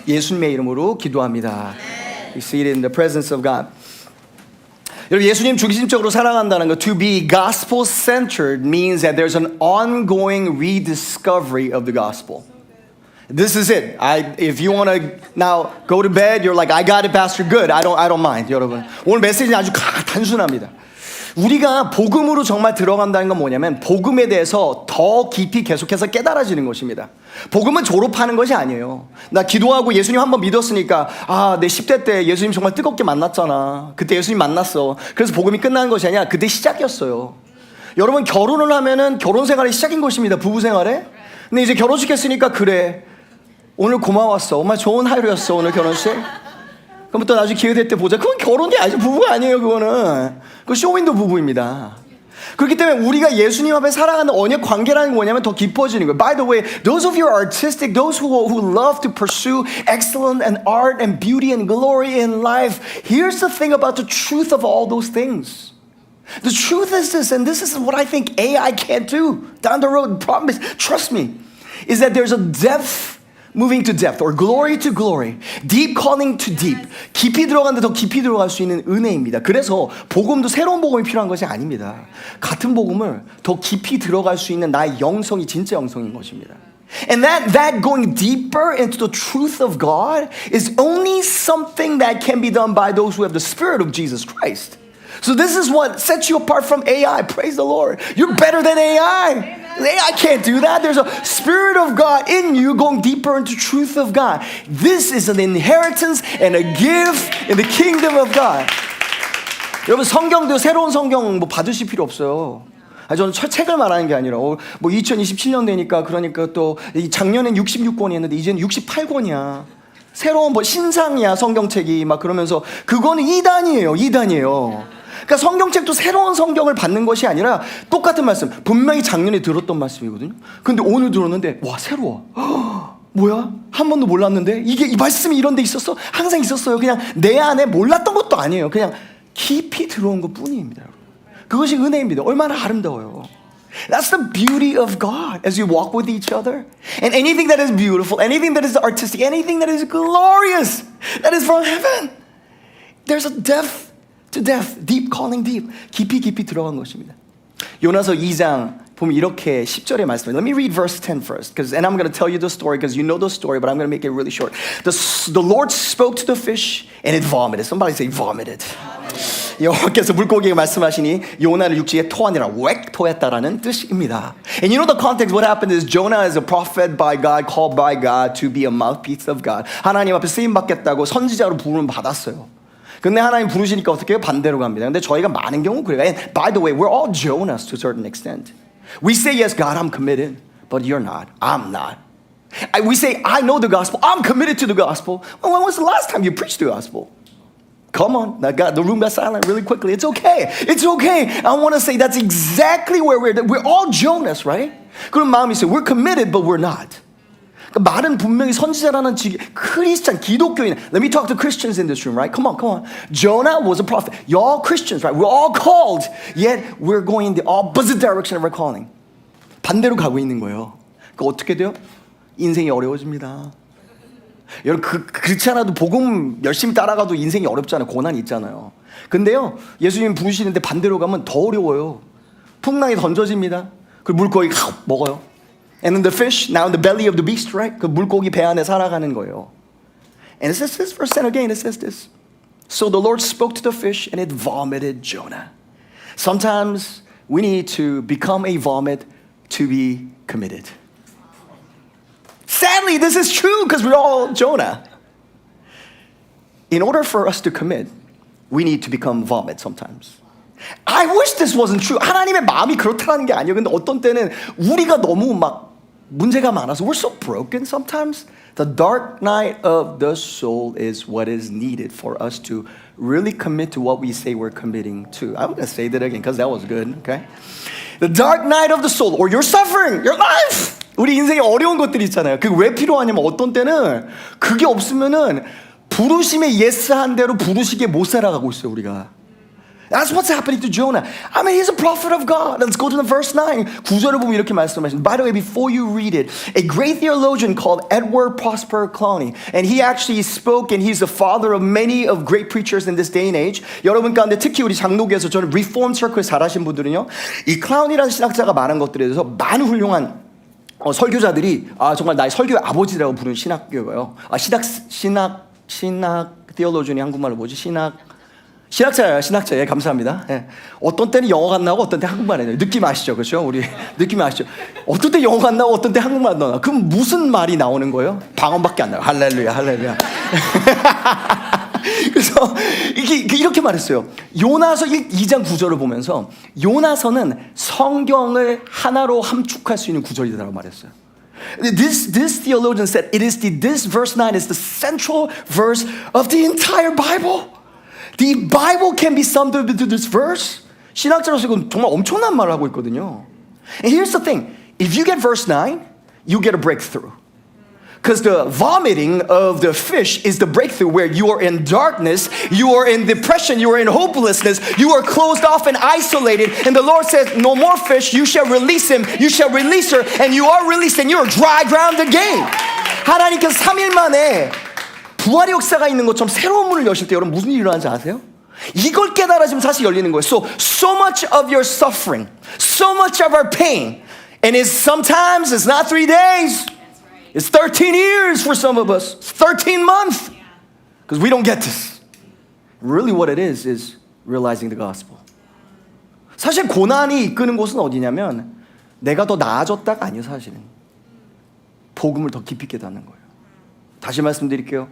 예수님의 이름으로 기도합니다. Be seated in the presence of God. 여러분, 예수님 중심적으로 살아간다는 거, to be gospel-centered means that there's an ongoing rediscovery of the gospel. This is it. If you want to now go to bed, you're like, I got it, Pastor. Good. I don't mind, 여러분. 오늘 메시지는 아주 단순합니다. 우리가 복음으로 정말 들어간다는 건 뭐냐면 복음에 대해서 더 깊이 계속해서 깨달아지는 것입니다. 복음은 졸업하는 것이 아니에요. 나 기도하고 예수님 한번 믿었으니까 내 10대 때 예수님 정말 뜨겁게 만났잖아. 그때 예수님 만났어. 그래서 복음이 끝나는 것이 아니라 그때 시작이었어요. 여러분, 결혼을 하면은 결혼 생활이 시작인 것입니다. 부부 생활에. 근데 이제 결혼식 했으니까 그래. 오늘 고마웠어. 정말 좋은 하루였어. 오늘 결혼식. 그럼 또 나중에 기회 될 때 보자. 그건 결혼이 아니지, 부부가 아니에요. 그거는 쇼윈도 부부입니다. 그렇기 때문에 우리가 예수님 앞에 살아가는 언약 관계라는 게 뭐냐면 더 깊어지는 거예요. By the way, those of you who are artistic, those who love to pursue excellence and art and beauty and glory in life, here's the thing about the truth of all those things. The truth is this, and this is what I think AI can't do down the road. Promise, trust me, is that there's a depth moving to depth, or glory to glory, deep calling to deep. 깊이 들어가는데 더 깊이 들어갈 수 있는 은혜입니다. 그래서 복음도 새로운 복음이 필요한 것이 아닙니다. 같은 복음을 더 깊이 들어갈 수 있는 나의 영성이 진짜 영성인 것입니다. And that going deeper into the truth of God is only something that can be done by those who have the Spirit of Jesus Christ. So this is what sets you apart from AI. Praise the Lord. You're better than AI. AI can't do that. There's a Spirit of God in you going deeper into truth of God. This is an inheritance and a gift in the kingdom of God. 여러분, 성경도 새로운 성경 받으실 필요 없어요. 저는 책을 말하는 게 아니라 2027년 되니까 그러니까 또 작년엔 66권이었는데 이제는 68권이야. 새로운 신상이야 성경책이 막 그러면서 그거는 2단이에요. 그러니까 성경책도 새로운 성경을 받는 것이 아니라 똑같은 말씀, 분명히 작년에 들었던 말씀이거든요. 근데 오늘 들었는데 와, 새로워. 뭐야? 한 번도 몰랐는데 이게 이 말씀이 이런 데 있었어? 항상 있었어요. 그냥 내 안에 몰랐던 것도 아니에요. 그냥 깊이 들어온 것 뿐입니다. 그것이 은혜입니다. 얼마나 아름다워요. That's the beauty of God as you walk with each other. And anything that is beautiful, anything that is artistic, anything that is glorious, that is from heaven, there's a depth to depth, deep calling deep. 깊이 들어간 것입니다. 요나서 2장 보면 이렇게 10절에 말씀해요. Let me read verse 10 first, and I'm going to tell you the story because you know the story, but I'm going to make it really short. The Lord spoke to the fish and it vomited. Somebody say vomited. 여호와께서 물고기에게 말씀하시니 요나를 육지에 토하니라. 웩 토했다라는 뜻입니다. And you know the context. What happened is Jonah is a prophet by God, called by God to be a mouthpiece of God. 하나님 앞에 쓰임 받겠다고 선지자로 부름을 받았어요. 근데 하나님 부르시니까 어떻게 해요? 반대로 갑니다. 근데 저희가 많은 경우 그래요. And by the way, we're all Jonahs to a certain extent. We say, yes, God, I'm committed, but you're not. I'm not. We say, I know the gospel. I'm committed to the gospel. Well, when was the last time you preached the gospel? Come on. Now, God, the room got silent really quickly. It's okay. It's okay. I want to say that's exactly where we're all Jonas, right? 그런 마음이 있어요. We're committed, but we're not. 말은 분명히 선지자라는 크리스찬, 기독교인. Let me talk to Christians in this room, right? Come on. Jonah was a prophet. You're all Christians, right? We're all called. Yet we're going in the opposite direction of our calling. 반대로 가고 있는 거예요. 그러니까 어떻게 돼요? 인생이 어려워집니다. 여러분, 그렇지 않아도 복음 열심히 따라가도 인생이 어렵잖아요. 고난이 있잖아요. 근데요, 예수님 부르시는데 반대로 가면 더 어려워요. 풍랑이 던져집니다. 그리고 물고기 먹어요. And then the fish, now in the belly of the beast, right? 그 물고기 배 안에 살아가는 거예요. And it says this, verse 10 again, it says this. So the Lord spoke to the fish and it vomited Jonah. Sometimes we need to become a vomit to be committed. Sadly, this is true because we're all Jonah. In order for us to commit, we need to become vomit sometimes. I wish this wasn't true. 하나님의 마음이 그렇다는 게 아니에요. 근데 어떤 때는 우리가 너무 막 문제가 많아서 we're so broken sometimes. The dark night of the soul is what is needed for us to really commit to what we say we're committing to. I'm going to say that again because that was good, okay? The dark night of the soul, or your suffering, your life. 우리 인생에 어려운 것들이 있잖아요. 그게 왜 필요하냐면 어떤 때는 그게 없으면은 부르심에 예스한 대로 부르시게 못 살아가고 있어요, 우리가. That's what's happening to Jonah. I mean, he's a prophet of God. Let's go to the verse 9. 9절을 보면 이렇게 말씀하십니다. By the way, before you read it, a great theologian called Edward Prosper Clowney, and he actually spoke, and he's the father of many of great preachers in this day and age. 여러분 가운데 특히 우리 장로교에서 저는 Reformed Circle 잘하신 분들은요, 이 클라운이라는 신학자가 말한 것들에 대해서 많은 훌륭한 설교자들이 정말 나의 설교의 아버지라고 부르는 신학교예요. 신학 theologian이 한국말로 뭐지? 신학자예요. 감사합니다. 예. 어떤 때는 영어가 안 나오고 어떤 때 한국말 해요. 느낌 아시죠? 그렇죠? 우리 느낌 아시죠? 어떤 때 영어가 안 나오고 어떤 때 한국말 안 나와. 그럼 무슨 말이 나오는 거예요? 방언밖에 안 나와요. 할렐루야. 그래서 이렇게 말했어요. 요나서 2장 9절을 보면서 요나서는 성경을 하나로 함축할 수 있는 구절이라고 말했어요. This theologian said this verse 9 is the central verse of the entire Bible. The Bible can be summed up into this verse. 신학자로서 이건 정말 엄청난 말을 하고 있거든요. And here's the thing. If you get verse 9, you get a breakthrough. Because the vomiting of the fish is the breakthrough where you are in darkness, you are in depression, you are in hopelessness, you are closed off and isolated. And the Lord says, no more fish, you shall release him, you shall release her, and you are released and you are dry ground again. 하나님께서 3일 만에 부활의 역사가 있는 것처럼 새로운 문을 여실 때 여러분 무슨 일이 일어나는지 아세요? 이걸 깨달아지면 사실 열리는 거예요. So much of your suffering, so much of our pain, and sometimes it's not 3 days, it's 13 years for some of us, 13 months, because we don't get this. Really what it is realizing the gospel. 사실 고난이 이끄는 곳은 어디냐면 내가 더 나아졌다가 아니에요. 사실은 복음을 더 깊이 깨닫는 거예요. 다시 말씀드릴게요.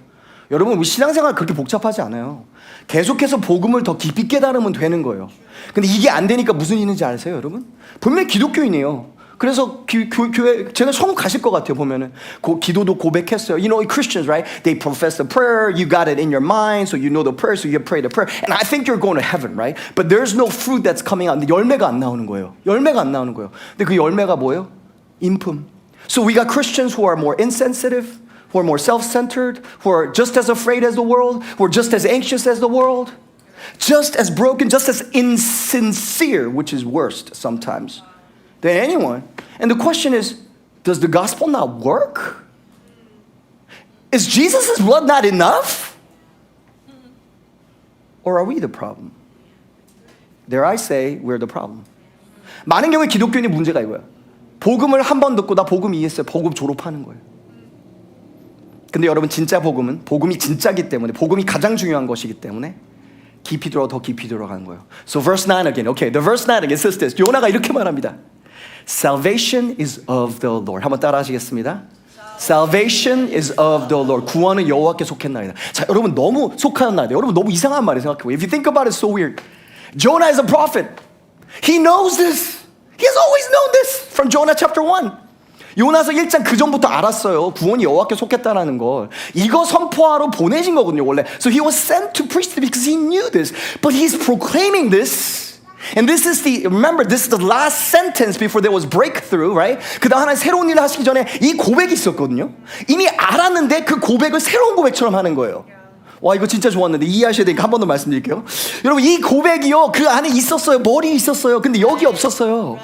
여러분 우리 신앙생활 그렇게 복잡하지 않아요. 계속해서 복음을 더 깊이 깨달으면 되는 거예요. 근데 이게 안 되니까 무슨 일인지 아세요 여러분? 분명히 기독교인이에요. 그래서 교회 제가 천국 가실 것 같아요. 보면은 기도도 고백했어요. You know Christians, right? They profess the prayer. You got it in your mind, so you know the prayer, so you pray the prayer. And I think you're going to heaven, right? But there's no fruit that's coming out. 근데 열매가 안 나오는 거예요. 열매가 안 나오는 거예요. 근데 그 열매가 뭐예요? 인품. So we got Christians who are more insensitive, who are more self-centered, who are just as afraid as the world, who are just as anxious as the world, just as broken, just as insincere, which is worst sometimes, than anyone. And the question is, does the gospel not work? Is Jesus' blood not enough? Or are we the problem? Dare I say, we're the problem. 많은 경우에 기독교인의 문제가 이거예요. 복음을 한 번 듣고 나 복음 이해했어요. 복음 졸업하는 거예요. 근데 여러분 진짜 복음은 복음이 진짜기 때문에 복음이 가장 중요한 것이기 때문에 깊이 더 깊이 들어가는 거예요. So verse 9 again. Okay, the verse 9 again says this. 요나가 이렇게 말합니다. Salvation is of the Lord. 한번 따라 하시겠습니다. Salvation is of the Lord. 구원은 여호와께 속했나이다. 자, 여러분 너무 속하나이다. 여러분 너무 이상한 말을 생각해요. If you think about it, it's so weird. Jonah is a prophet. He knows this. He has always known this from Jonah chapter 1. 요나서 1장 그 전부터 알았어요. 구원이 여호와께 속했다라는 걸. 이거 선포하러 보내신 거거든요, 원래. So he was sent to preach because he knew this. But he's proclaiming this. And this is remember, this is the last sentence before there was breakthrough, right? 그 다음 하나님 새로운 일을 하시기 전에 이 고백이 있었거든요. 이미 알았는데 그 고백을 새로운 고백처럼 하는 거예요. 와, 이거 진짜 좋았는데 이해하셔야 되니까 한 번 더 말씀드릴게요. 여러분, 이 고백이요, 그 안에 있었어요. 머리에 있었어요. 근데 여기 없었어요.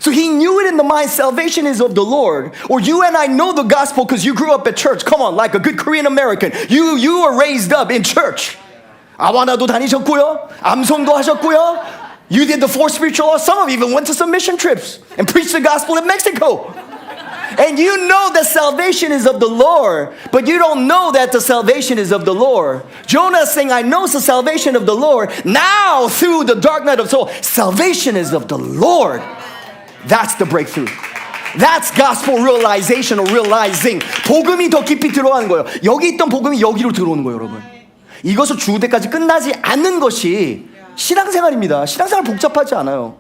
So he knew it in the mind, salvation is of the Lord. Or you and I know the gospel because you grew up at church. Come on, like a good Korean American. You were raised up in church. 아와나도 다니셨고요. 암송도 하셨고요. You did the 4 spiritual laws. Some of you even went to some mission trips and preached the gospel in Mexico. And you know that salvation is of the Lord, but you don't know that the salvation is of the Lord. Jonah is saying, I know it's the salvation of the Lord. Now, through the dark night of soul, salvation is of the Lord. That's the breakthrough. That's gospel realization or realizing. 복음이 더 깊이 들어가는 거예요. 여기 있던 복음이 여기로 들어오는 거예요, 여러분. 이것을 죽을 때까지 끝나지 않는 것이 신앙생활입니다. 신앙생활 복잡하지 않아요.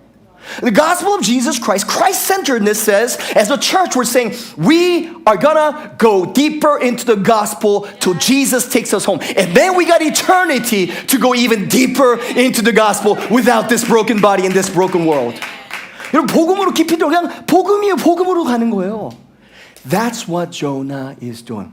The gospel of Jesus Christ, Christ-centeredness says, as a church, we're saying we are gonna go deeper into the gospel till Jesus takes us home. And then we got eternity to go even deeper into the gospel without this broken body in this broken world. 여러분, 복음으로 깊이 들어 그냥 복음이에요. 복음으로 가는 거예요. That's what Jonah is doing.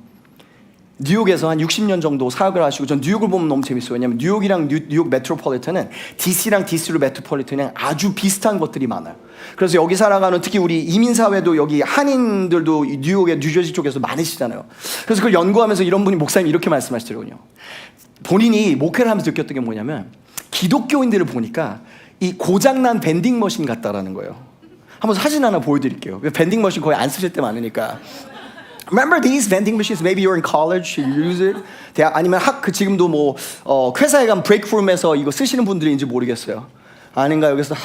뉴욕에서 한 60년 정도 사역을 하시고 전 뉴욕을 보면 너무 재밌어요. 왜냐하면 뉴욕이랑 뉴욕 메트로폴리탄은 DC랑 DC로 메트로폴리탄이랑 아주 비슷한 것들이 많아요. 그래서 여기 살아가는 특히 우리 이민사회도 여기 한인들도 뉴욕의 뉴저지 쪽에서 많으시잖아요. 그래서 그걸 연구하면서 이런 분이 목사님 이렇게 말씀하시더라고요. 본인이 목회를 하면서 느꼈던 게 뭐냐면 기독교인들을 보니까 이 고장난 밴딩 머신 같다라는 거예요. 한번 사진 하나 보여드릴게요. 밴딩 머신 거의 안 쓰실 때 많으니까. Remember these vending machines? Maybe you're in college, you use it. 대학 아니면 지금도 뭐 회사에 가면 브레이크룸에서 이거 쓰시는 분들인지 모르겠어요. 아닌가 여기서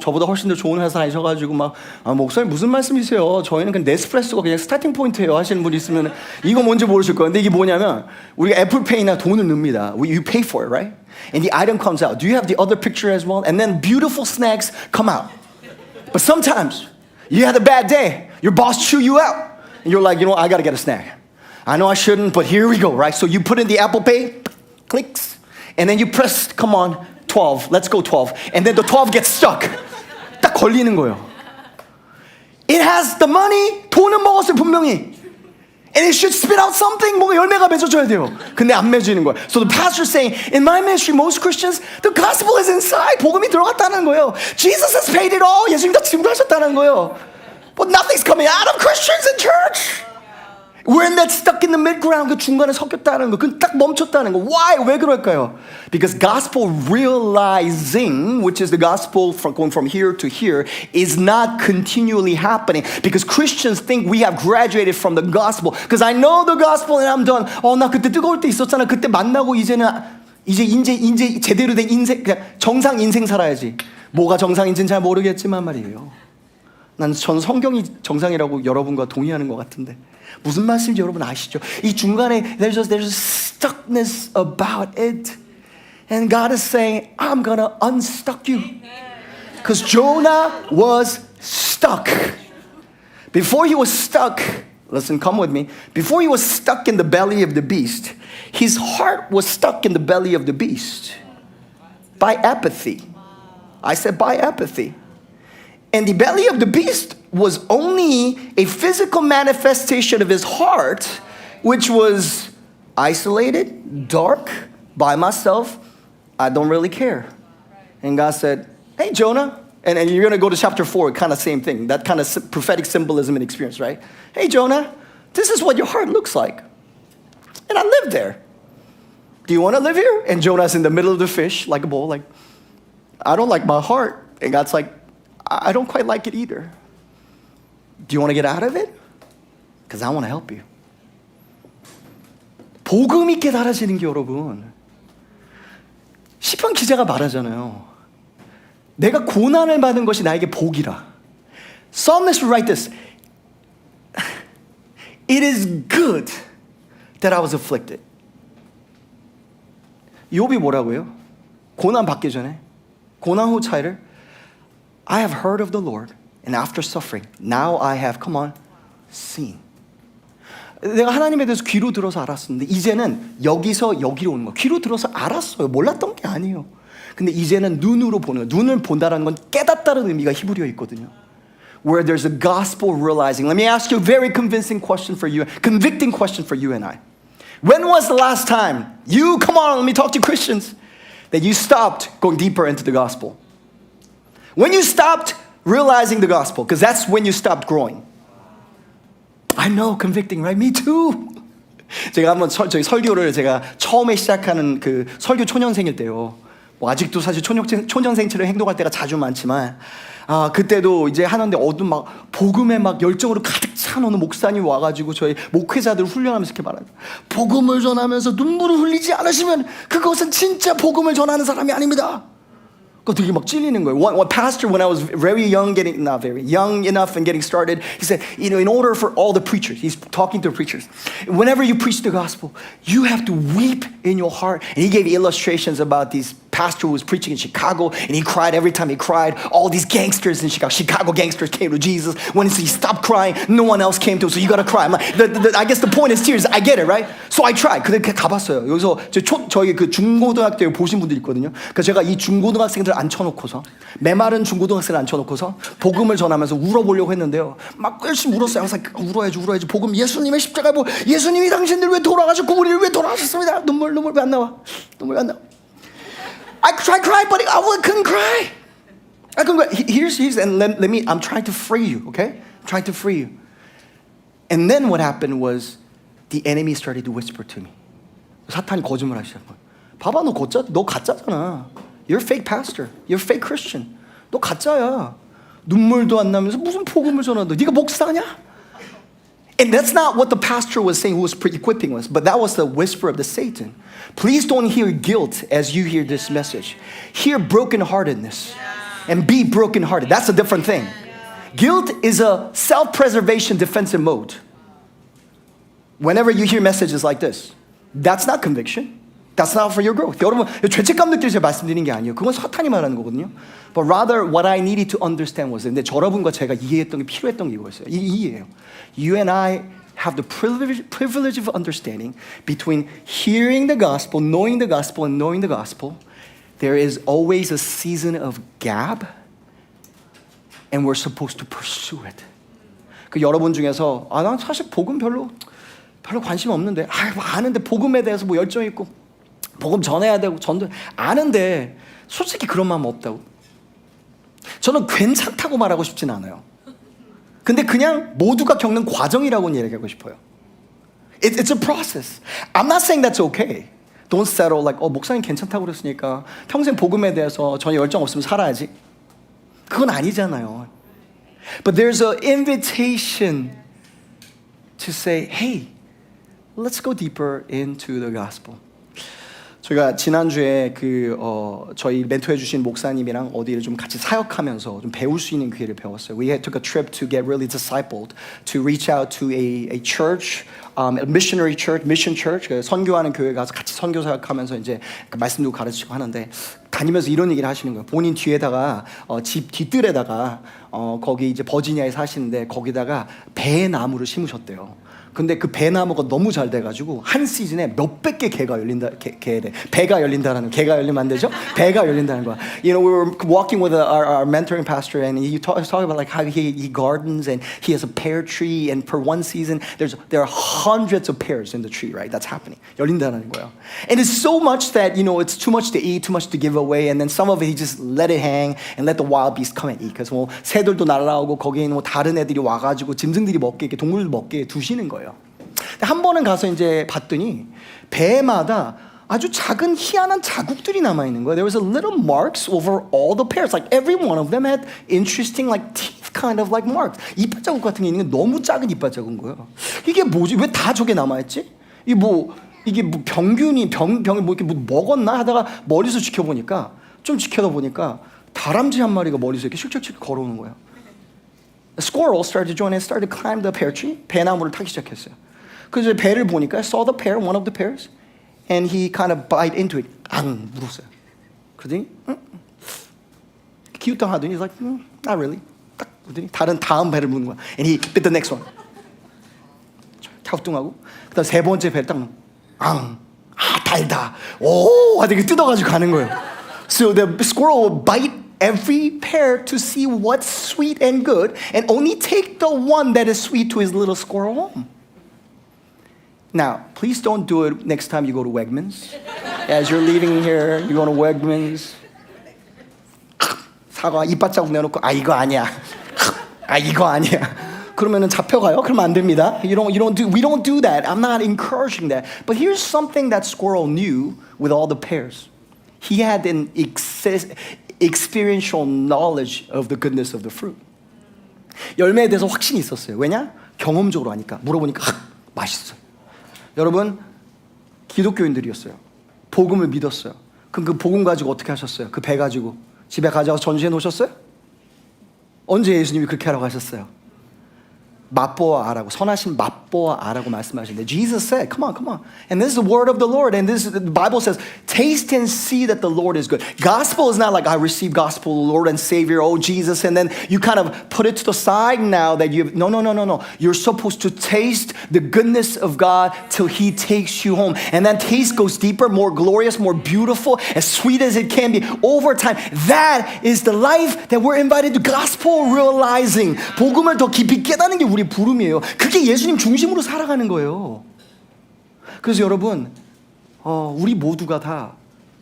저보다 훨씬 더 좋은 회사 다니셔가지고 막 목사님 무슨 말씀이세요? 저희는 그냥 네스프레소가 그냥 스타팅 포인트예요 하시는 분이 있으면 이거 뭔지 모르실 거예요. 근데 이게 뭐냐면 우리가 애플페이나 돈을 넣습니다. You pay for it, right? And the item comes out. Do you have the other picture as well? And then beautiful snacks come out. But sometimes you had a bad day. Your boss chew you out. And you're like, I gotta get a snack. I know I shouldn't, but here we go, right? So you put in the Apple Pay, clicks, and then you press, come on, 12, let's go 12. And then the 12 gets stuck. 딱 걸리는 거예요. It has the money, 돈은 먹었어요, 분명히. And it should spit out something, 뭔가 열매가 맺어줘야 돼요. 근데 안 맺어지는 거예요. So the pastor's saying, in my ministry, most Christians, the gospel is inside. 복음이 들어갔다는 거예요. Jesus has paid it all. 예수님 다 증거하셨다는 거예요. But nothing's coming out of Christians in church. We're in that stuck in the mid-ground. 그 중간에 섞였다는 거. 그 딱 멈췄다는 거. Why? 왜 그럴까요? Because gospel realizing, which is the gospel going from here to here, is not continually happening. Because Christians think we have graduated from the gospel. Because I know the gospel and I'm done. 나 그때 뜨거울 때 있었잖아. 그때 만나고 이제 제대로 된 인생, 그냥 정상 인생 살아야지. 뭐가 정상인지는 잘 모르겠지만 말이에요. 전 성경이 정상이라고 여러분과 동의하는 것 같은데 무슨 말씀인지 여러분 아시죠? 이 중간에 there's a stuckness about it, and God is saying, I'm gonna unstuck you, because Jonah was stuck. Before he was stuck, listen, come with me. Before he was stuck in the belly of the beast, his heart was stuck in the belly of the beast by apathy. I said by apathy. And the belly of the beast was only a physical manifestation of his heart, which was isolated, dark, by myself. I don't really care. And God said, hey, Jonah. And you're going to go to chapter 4, kind of same thing. That kind of prophetic symbolism and experience, right? Hey, Jonah, this is what your heart looks like. And I live there. Do you want to live here? And Jonah's in the middle of the fish, like a bowl, like, I don't like my heart. And God's like, I don't quite like it either. Do you want to get out of it? Because I want to help you. 복음이 깨달아지는 게 여러분, 시편 기자가 말하잖아요. 내가 고난을 받은 것이 나에게 복이라. Psalmist will write this. It is good that I was afflicted. 욥이 뭐라고요? 고난 받기 전에, 고난 후 차이를 I have heard of the Lord, and after suffering, now I have, come on, seen. 내가 하나님에 대해서 귀로 들어서 알았었는데 이제는 여기서 여기로 오는 거예요. 귀로 들어서 알았어요. 몰랐던 게 아니에요. 근데 이제는 눈으로 보는 거예요. 눈을 본다는 건 깨닫다는 의미가 히브리어에 있거든요. Where there's a gospel realizing. Let me ask you a very convincing question for you, convicting question for you and I. When was the last time you, come on, let me talk to Christians, that you stopped going deeper into the gospel? When you stopped realizing the gospel, because that's when you stopped growing. I know, convicting, right? Me too. 제가 한번 저희 설교를 제가 처음에 시작하는 그 설교 초년생일 때요. 뭐 아직도 사실 초년생처럼 행동할 때가 자주 많지만, 그때도 이제 하는데 막 복음에 막 열정으로 가득 찬 어느 목사님 와가지고 저희 목회자들 훈련하면서 이렇게 말하는, 복음을 전하면서 눈물을 흘리지 않으시면 그것은 진짜 복음을 전하는 사람이 아닙니다. 되게 막 찔리는 거예요. One pastor, when I was very young, not very young enough and getting started, he said, in order for all the preachers, he's talking to the preachers, whenever you preach the gospel, you have to weep in your heart. And he gave illustrations about these pastor who was preaching in Chicago, and he cried every time he cried. All these gangsters in Chicago gangsters came to Jesus. When he stopped crying, no one else came to him, so you gotta cry. I'm like, I guess the point is tears. I get it, right? So I tried. 근데 가봤어요. 여기서 저희 그 중고등학교 보신 분들 있거든요. 그래서 제가 이 중고등학생들 앉혀놓고서 메마른 중고등학생을 앉혀놓고서 복음을 전하면서 울어보려고 했는데요. 막 열심히 울었어요. 항상 울어야지. 복음 예수님의 십자가 뭐 예수님이 당신들 왜 돌아가셨고 우리를 왜 돌아가셨습니다. 눈물 왜 안 나와? I cried, but I couldn't cry. I couldn't cry. Here's and let me. I'm trying to free you, okay? I'm trying to free you. And then what happened was the enemy started to whisper to me. 사탄이 거짓말하기 시작한 거예요. 봐봐, 너 가짜잖아. You're a fake pastor. You're a fake Christian. 너 가짜야. 눈물도 안 나면서 무슨 복음을 전한다. 네가 목사냐? And that's not what the pastor was saying who was equipping us, but that was the whisper of the Satan. Please don't hear guilt as you hear this message. Hear brokenheartedness and be brokenhearted. That's a different thing. Guilt is a self-preservation defensive mode. Whenever you hear messages like this, that's not conviction. That's not for your growth. 여러분, 죄책감 느끼면서 말씀드리는 게 아니에요. 그건 사탄이 말하는 거거든요. But rather, what I needed to understand was, 근데 여러분과 제가 이해했던 게 필요했던 게 이거였어요. 이해예요. You and I have the privilege of understanding between hearing the gospel, knowing the gospel, and knowing the gospel. There is always a season of gap, and we're supposed to pursue it. 그 여러분 중에서 난 사실 복음 별로 관심 없는데, 뭐 아는데 복음에 대해서 뭐 열정 있고. 복음 전해야 되고 전도 아는데 솔직히 그런 마음 없다고. 저는 괜찮다고 말하고 싶진 않아요. 근데 그냥 모두가 겪는 과정이라고 얘기하고 싶어요. It's a process. I'm not saying that's okay. Don't settle like 목사님 괜찮다고 그랬으니까 평생 복음에 대해서 전혀 열정 없으면 살아야지. 그건 아니잖아요. But there's an invitation to say, hey, let's go deeper into the gospel. 저희가 지난주에 저희 멘토해 주신 목사님이랑 어디를 좀 같이 사역하면서 좀 배울 수 있는 기회를 배웠어요. We took a trip to get really discipled, to reach out to a church, a missionary church, mission church, 선교하는 교회 가서 같이 선교 사역하면서 이제 말씀도 가르치고 하는데 다니면서 이런 얘기를 하시는 거예요. 본인 뒤에다가 집 뒤뜰에다가 거기 이제 버지니아에 사시는데 거기다가 배나무를 심으셨대요. 근데 그 배나무가 너무 잘 돼가지고 한 시즌에 몇백 개 개가 열린다는 개가 열리면 안 되죠? 배가 열린다는 거야. You know, we were walking with our mentoring pastor, and he was talking about like how he gardens and he has a pear tree, and for one season there are hundreds of pears in the tree, right? That's happening. 열린다는 거예요. And it's so much that it's too much to eat, too much to give away, and then some of it he just let it hang and let the wild beasts come and eat. 그래서 뭐 새들도 날아오고 거기에 뭐 다른 애들이 와가지고 짐승들이 먹게 이렇게 동물들 먹게 두시는 거예요. 한 번은 가서 이제 봤더니 배마다 아주 작은 희한한 자국들이 남아 있는 거예요. There was a little marks over all the pears. Like every one of them had interesting like teeth kind of like marks. 이빨 자국 같은 게 있는 게 너무 작은 이빨 자국인 거예요. 이게 뭐지? 왜 다 저게 남아 있지? 이게 뭐 병균이 병이 뭐 이렇게 뭐 먹었나 하다가 멀리서 지켜보니까 다람쥐 한 마리가 멀리서 이렇게 슉슉슉 걸어오는 거예요. A squirrel started to join and started to climb the pear tree. 배나무를 타기 시작했어요. 그래서 배를 보니까 saw the pear, one of the pears, and he kind of bite into it. 물었어요. 그러더니 기웃당 하더니 he's like, not really. 딱 그러더니 다음 배를 무는 거야. And he bit the next one. 갸우뚱하고 그다음 세 번째 배를 딱 달다. 오, 하더니 뜯어가지고 가는 거예요. So the squirrel would bite every pear to see what's sweet and good, and only take the one that is sweet to his little squirrel home. Now, please don't do it next time you go to Wegmans. As you're leaving here, you go to Wegmans. 사과 이빨 자국 내놓고 이거 아니야. 이거 아니야. 그러면은 잡혀가요? 그러면 안 됩니다. We don't do that. I'm not encouraging that. But here's something that squirrel knew with all the pears. He had an experiential knowledge of the goodness of the fruit. 열매에 대해서 확신이 있었어요. 왜냐? 경험적으로 하니까. 물어보니까 맛있어요. 여러분, 기독교인들이었어요. 복음을 믿었어요. 그럼 그 복음 가지고 어떻게 하셨어요? 그 배 가지고 집에 가져가서 전시해 놓으셨어요? 언제 예수님이 그렇게 하라고 하셨어요? 맛보아라고, 선하신 맛보아라고 말씀하시는데, Jesus said, come on. And this is the word of the Lord. And this the Bible says, taste and see that the Lord is good. Gospel is not like I receive gospel, Lord and Savior, oh Jesus, and then you kind of put it to the side now that you, no. You're supposed to taste the goodness of God till He takes you home. And then taste goes deeper, more glorious, more beautiful, as sweet as it can be over time. That is the life that we're invited to. Gospel realizing. 복음을 더 깊이 깨닫는 게 우리 부름이에요. 그게 예수님 중심으로 살아가는 거예요. 그래서 여러분, 우리 모두가 다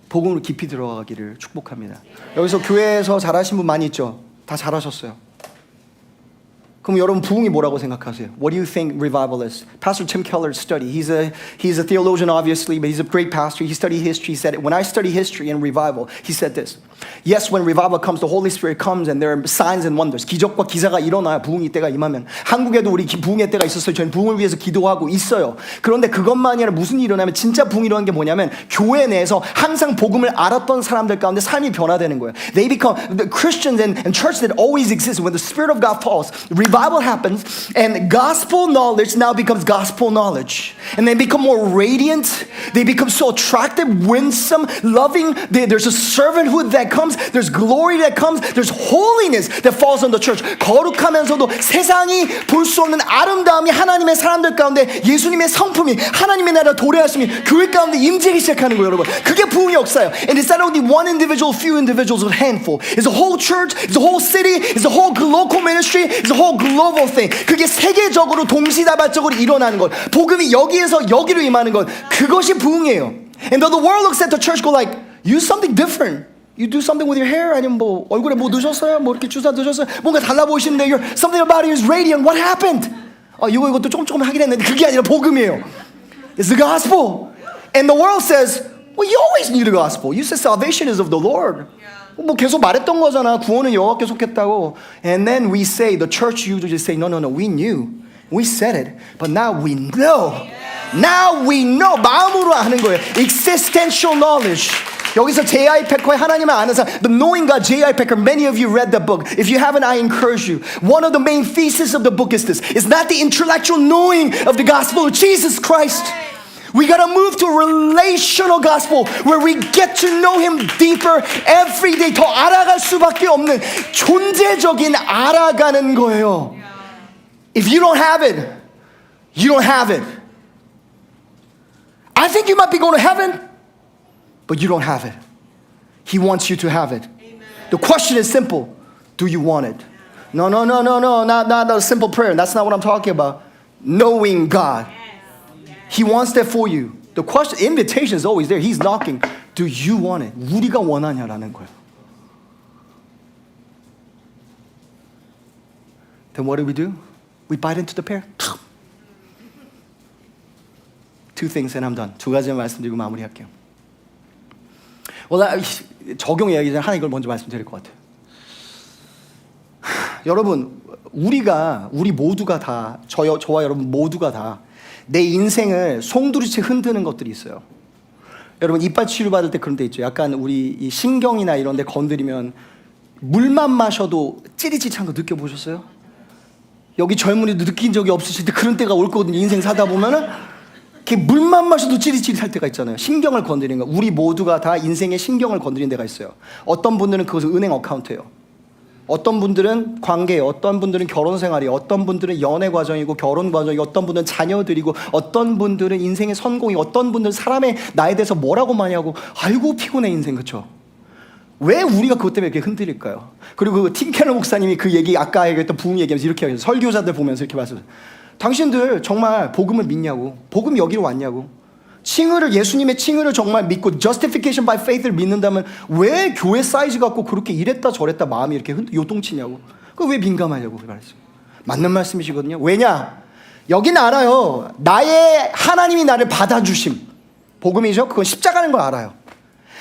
복음으로 깊이 들어가기를 축복합니다. 여기서 교회에서 잘하신 분 많이 있죠? 다 잘하셨어요. 그럼 여러분 부흥이 뭐라고 생각하세요? What do you think revival is? Pastor Tim Keller's study. He's a theologian obviously, but he's a great pastor. He studied history. He said, when I study history and revival, he said this. Yes, when revival comes, the Holy Spirit comes and there are signs and wonders. 기적과 기사가 일어나야 부흥이 때가 임하면. 한국에도 우리 부흥의 때가 있었어요. 저희는 부흥을 위해서 기도하고 있어요. 그런데 그것만이 아니라 무슨 일이 일어나면 진짜 부흥이라는 게 뭐냐면 교회 내에서 항상 복음을 알았던 사람들 가운데 삶이 변화되는 거예요. They become the Christians and church that always exists. When the Spirit of God falls, revival happens and gospel knowledge now becomes gospel knowledge. And they become more radiant. They become so attractive, winsome, loving. There's a servanthood that comes. There's glory that comes. There's holiness that falls on the church. 거룩하면서도 세상이 볼 수 없는 아름다움이 하나님의 사람들 가운데 예수님의 성품이 하나님의 나라 도래하심이 교회 가운데 임재기 시작하는 거예요, 여러분. 그게 부흥의 역사예요. And it's not only one individual, few individuals, but a handful. It's a whole church. It's a whole city. It's a whole local ministry. It's a whole global thing. 그게 세계적으로 동시다발적으로 일어나는 것. 복음이 여기에서 여기로 임하는 것. 그것이 부흥이에요. And though the world looks at the church go like, you something different. You do something with your hair? 아니면 뭐 얼굴에 뭐 넣으셨어요? 뭐 이렇게 주사 넣으셨어요? 뭔가 달라 보이시는데 you're, something about you is radiant. What happened? 이것도 조금 하긴 했는데 그게 아니라 복음이에요. It's the gospel. And the world says, well, you always knew the gospel. You said salvation is of the Lord. 뭐 계속 말했던 거잖아. 구원은 여호와께 속했다고. And then we say, the church usually say, no, we knew. We said it. But now we know. Now we know. 마음으로 아는 거예요. Existential knowledge. 여기서 J.I. Packer의 하나님을 아는 사람, The Knowing God, J.I. Packer, many of you read the book. If you haven't, I encourage you. One of the main theses of the book is this. It's not the intellectual knowing of the gospel of Jesus Christ. We gotta move to a relational gospel where we get to know Him deeper every day. 더 알아갈 수밖에 없는 존재적인 알아가는 거예요. If you don't have it, you don't have it. I think you might be going to heaven, but you don't have it. He wants you to have it. Amen. The question is simple. Do you want it? No. Not a simple prayer. That's not what I'm talking about. Knowing God. He wants that for you. The question, invitation is always there. He's knocking. Do you want it? 우리가 원하냐라는 거예요. Then what do? We bite into the pear. Two things and I'm done. 두 가지만 말씀드리고 마무리할게요. 적용 이야기 전에 하나 이걸 먼저 말씀드릴 것 같아요. 여러분, 우리 모두가 다, 저와 여러분 모두가 다 내 인생을 송두리째 흔드는 것들이 있어요. 여러분, 이빨 치료 받을 때 그런 데 있죠. 약간 우리 이 신경이나 이런 데 건드리면 물만 마셔도 찌릿찌릿한 거 느껴보셨어요? 여기 젊은이도 느낀 적이 없으실 때 그런 때가 올 거거든요. 인생 사다 보면은 이렇게 물만 마셔도 찌릿찌릿할 때가 있잖아요. 신경을 건드리는 거. 우리 모두가 다 인생의 신경을 건드리는 데가 있어요. 어떤 분들은 그것을 은행 어카운트예요. 어떤 분들은 관계예요. 어떤 분들은 결혼 생활이에요. 어떤 분들은 연애 과정이고 결혼 과정이고 어떤 분들은 자녀들이고 어떤 분들은 인생의 성공이 어떤 분들은 사람의 나에 대해서 뭐라고 많이 하고 아이고 피곤해 인생. 그렇죠? 왜 우리가 그것 때문에 이렇게 흔들릴까요? 그리고 팀 켈러 목사님이 그 얘기 아까 얘기했던 부흥 얘기하면서 이렇게 하셨어요. 설교자들 보면서 이렇게 말씀하셨어요. 당신들 정말 복음을 믿냐고. 복음 여기로 왔냐고. 칭의를 예수님의 칭의를 정말 믿고 justification by faith를 믿는다면 왜 교회 사이즈 갖고 그렇게 이랬다 저랬다 마음이 이렇게 요동치냐고. 그 왜 민감하냐고 말했어요. 맞는 말씀이시거든요. 왜냐? 여긴 알아요. 나의 하나님이 나를 받아주심. 복음이죠. 그건 십자가는 걸 알아요.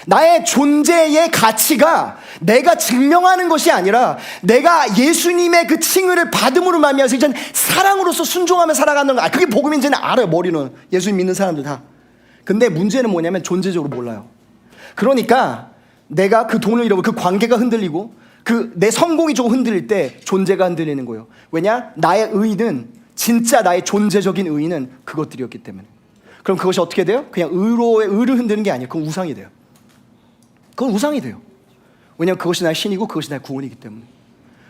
나의 존재의 가치가 내가 증명하는 것이 아니라 내가 예수님의 그 칭의를 받음으로 말미암아서 이제 사랑으로서 순종하며 살아가는 거. 그게 복음인지는 알아요. 머리는. 예수님 믿는 사람들 다. 근데 문제는 뭐냐면 존재적으로 몰라요. 그러니까 내가 그 돈을 잃어버리고 그 관계가 흔들리고 그 내 성공이 조금 흔들릴 때 존재가 흔들리는 거예요. 왜냐? 나의 의는 진짜 나의 존재적인 의는 그것들이었기 때문에. 그럼 그것이 어떻게 돼요? 그냥 의를 흔드는 게 아니에요. 그건 우상이 돼요. 그건 우상이 돼요. 왜냐하면 그것이 나의 신이고 그것이 나의 구원이기 때문에.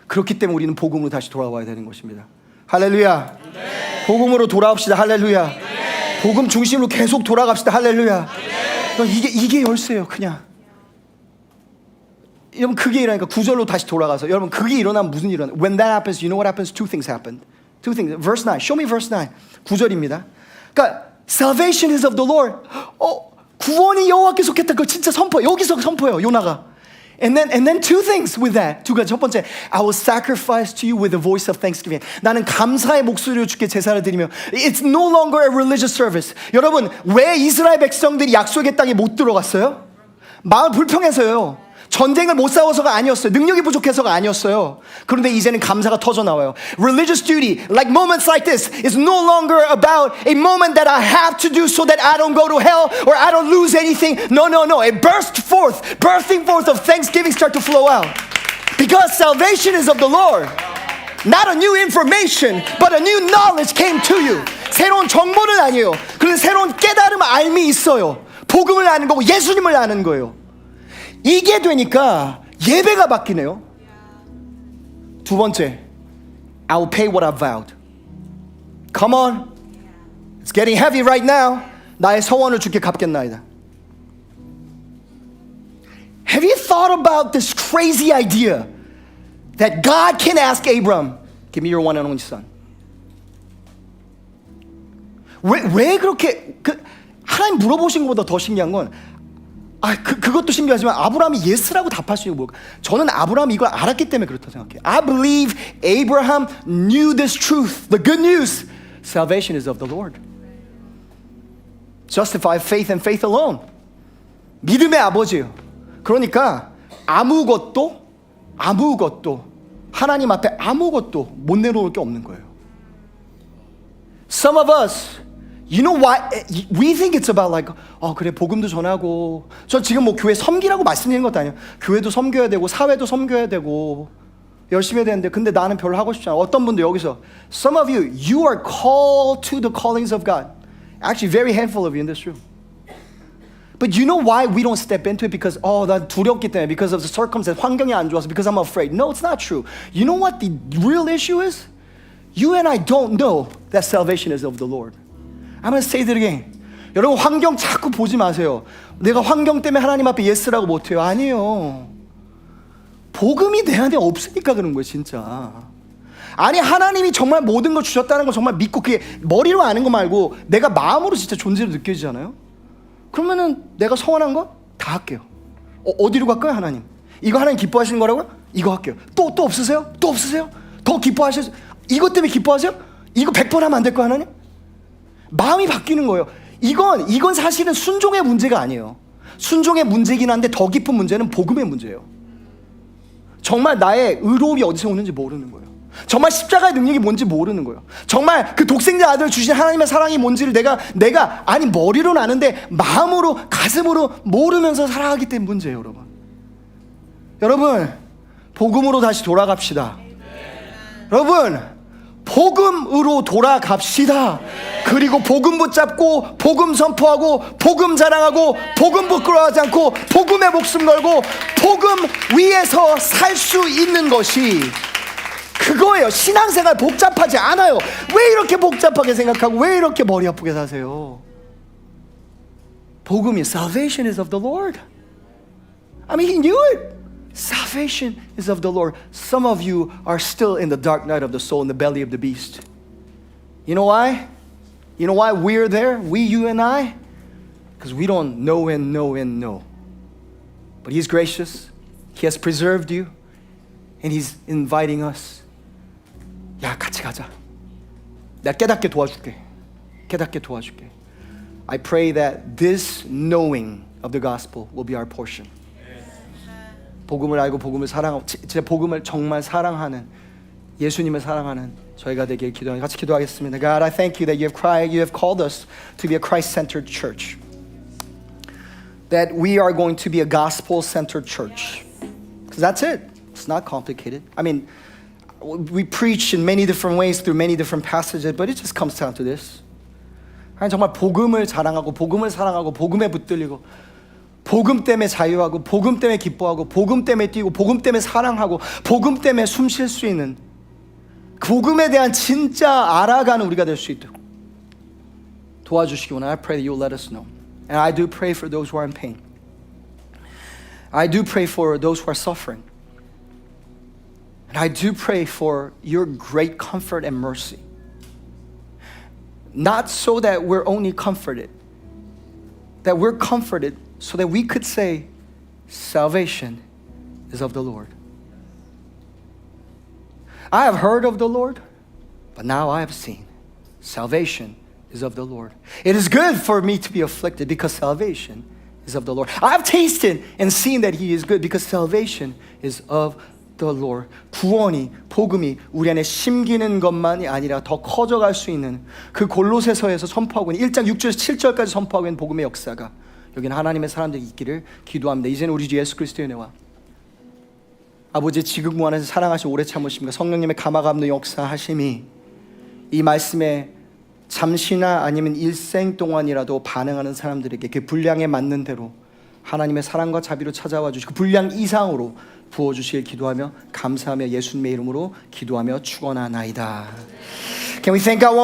그렇기 때문에 우리는 복음으로 다시 돌아와야 되는 것입니다. 할렐루야. 네. 복음으로 돌아옵시다. 할렐루야. 네. 복음 중심으로 계속 돌아갑시다. 할렐루야. 네. 이게 열쇠예요. 그냥. 여러분 그게 일어나니까 구절로 다시 돌아가서 여러분 그게 일어나면 무슨 일이 일어나? When that happens, you know what happens? Two things happen. Two things. Verse 9. Show me verse 9. 9절입니다. 그러니까 salvation is of the Lord. 구원이 여호와께 속했다. 그거 진짜 선포. 여기서 선포해요. 요나가. And then two things with that. 두 가지. 첫 번째, I will sacrifice to you with the voice of thanksgiving. 나는 감사의 목소리로 주께 제사를 드리며. It's no longer a religious service. 여러분, 왜 이스라엘 백성들이 약속의 땅에 못 들어갔어요? 마음 불평해서요. 전쟁을 못 싸워서가 아니었어요. 능력이 부족해서가 아니었어요. 그런데 이제는 감사가 터져 나와요. Religious duty, like moments like this, is no longer about a moment that I have to do so that I don't go to hell or I don't lose anything. No. A birthing forth of thanksgiving start to flow out. Because salvation is of the Lord. Not a new information, but a new knowledge came to you. 새로운 정보는 아니에요. 그런데 새로운 깨달음, 알미 있어요. 복음을 아는 거고 예수님을 아는 거예요. 이게 되니까 예배가 바뀌네요. 두 번째, I will pay what I vowed. Come on, it's getting heavy right now. 나의 서원을 주께 갚겠나이다. Have you thought about this crazy idea that God can ask Abram, give me your one and only son? 왜 그렇게 하나님 물어보신 것보다 더 신기한 건 그것도 신기하지만 아브라함이 예스라고 답할 수 있는 뭘까? 저는 아브라함이 이걸 알았기 때문에 그렇다고 생각해요. I believe Abraham knew this truth. The good news. Salvation is of the Lord. Justify faith and faith alone. 믿음의 아버지예요. 그러니까 아무것도 하나님 앞에 아무것도 못 내놓을 게 없는 거예요. Some of us, you know why we think it's about like 그래 복음도 전하고 저 지금 뭐 교회 섬기라고 말씀드리는 것도 아니에요. 교회도 섬겨야 되고 사회도 섬겨야 되고 열심히 해야 되는데 근데 나는 별로 하고 싶지 않아. 어떤 분들 여기서 some of you are called to the callings of God. Actually very handful of you in this room. But you know why we don't step into it? Because 난 두렵기 때문에 because of the circumstance 환경이 안 좋아서 because I'm afraid. No, it's not true. You know what the real issue is? You and I don't know that salvation is of the Lord. I'm going to say that again. 여러분 환경 자꾸 보지 마세요. 내가 환경 때문에 하나님 앞에 예스라고 못해요. 아니에요. 복음이 내 안에 없으니까 그런 거예요 진짜. 아니 하나님이 정말 모든 걸 주셨다는 거 정말 믿고 그게 머리로 아는 거 말고 내가 마음으로 진짜 존재를 느껴지잖아요. 그러면은 내가 서원한 거 다 할게요. 어디로 갈까요 하나님? 이거 하나님 기뻐하시는 거라고요? 이거 할게요. 또 없으세요? 또 없으세요? 더 기뻐하셔서 이것 때문에 기뻐하세요? 이거 100번 하면 안 될까요 하나님? 마음이 바뀌는 거예요. 이건 사실은 순종의 문제가 아니에요. 순종의 문제긴 한데 더 깊은 문제는 복음의 문제예요. 정말 나의 의로움이 어디서 오는지 모르는 거예요. 정말 십자가의 능력이 뭔지 모르는 거예요. 정말 그 독생자 아들을 주신 하나님의 사랑이 뭔지를 내가 아니 머리로는 아는데 마음으로 가슴으로 모르면서 살아가기 때문에 문제예요 여러분 복음으로 다시 돌아갑시다. 여러분 복음으로 돌아갑시다. 그리고 복음 붙잡고 복음 선포하고 복음 자랑하고 복음 부끄러워하지 않고 복음에 목숨 걸고 복음 위에서 살 수 있는 것이 그거예요. 신앙생활 복잡하지 않아요. 왜 이렇게 복잡하게 생각하고 왜 이렇게 머리 아프게 사세요? 복음이 Salvation is of the Lord. I mean, he knew it. Salvation is of the Lord. Some of you are still in the dark night of the soul, in the belly of the beast. You know why? You know why we're there? We, you, and I? Because we don't know and know and know. But He's gracious. He has preserved you. And He's inviting us. 야, 같이 가자. 내가 깨닫게 도와줄게. 깨닫게 도와줄게. I pray that this knowing of the gospel will be our portion. 복음을 알고 복음을 사랑하고 제 복음을 정말 사랑하는 예수님을 사랑하는 저희가 되길 기도하는 같이 기도하겠습니다. God, I thank you that you have called us to be a Christ-centered church. That we are going to be a gospel-centered church. Because that's it. It's not complicated. I mean, we preach in many different ways through many different passages, but it just comes down to this. 아니, 정말 복음을 자랑하고 복음을 사랑하고 복음에 붙들리고 복음 때문에 자유하고 복음 때문에 기뻐하고 복음 때문에 뛰고 복음 때문에 사랑하고 복음 때문에 숨 쉴 수 있는 복음에 대한 진짜 알아가는 우리가 될 수 있도록 도와주시기 원해. I pray that you will let us know. And I do pray for those who are in pain. I do pray for those who are suffering. And I do pray for your great comfort and mercy. Not so that we're only comforted, that we're comforted so that we could say, salvation is of the Lord. I have heard of the Lord, but now I have seen. Salvation is of the Lord. It is good for me to be afflicted because salvation is of the Lord. I have tasted and seen that He is good because salvation is of the Lord. 구원이, 복음이 우리 안에 심기는 것만이 아니라 더 커져갈 수 있는 그 골로새서에서 선포하고 있는 1장 6절에서 7절까지 선포하고 있는 복음의 역사가 여기는 하나님의 사람들이 있기를 기도합니다. 이제는 우리 주 예수 그리스도의 은혜와 아버지의 지극무 안에서 사랑하신 오래 참으심과 성령님의 감화감동 역사하심이 이 말씀에 잠시나 아니면 일생 동안이라도 반응하는 사람들에게 그 분량에 맞는 대로 하나님의 사랑과 자비로 찾아와 주시고 분량 이상으로 부어주시길 기도하며 감사하며 예수님의 이름으로 기도하며 축원하나이다. Can we thank God one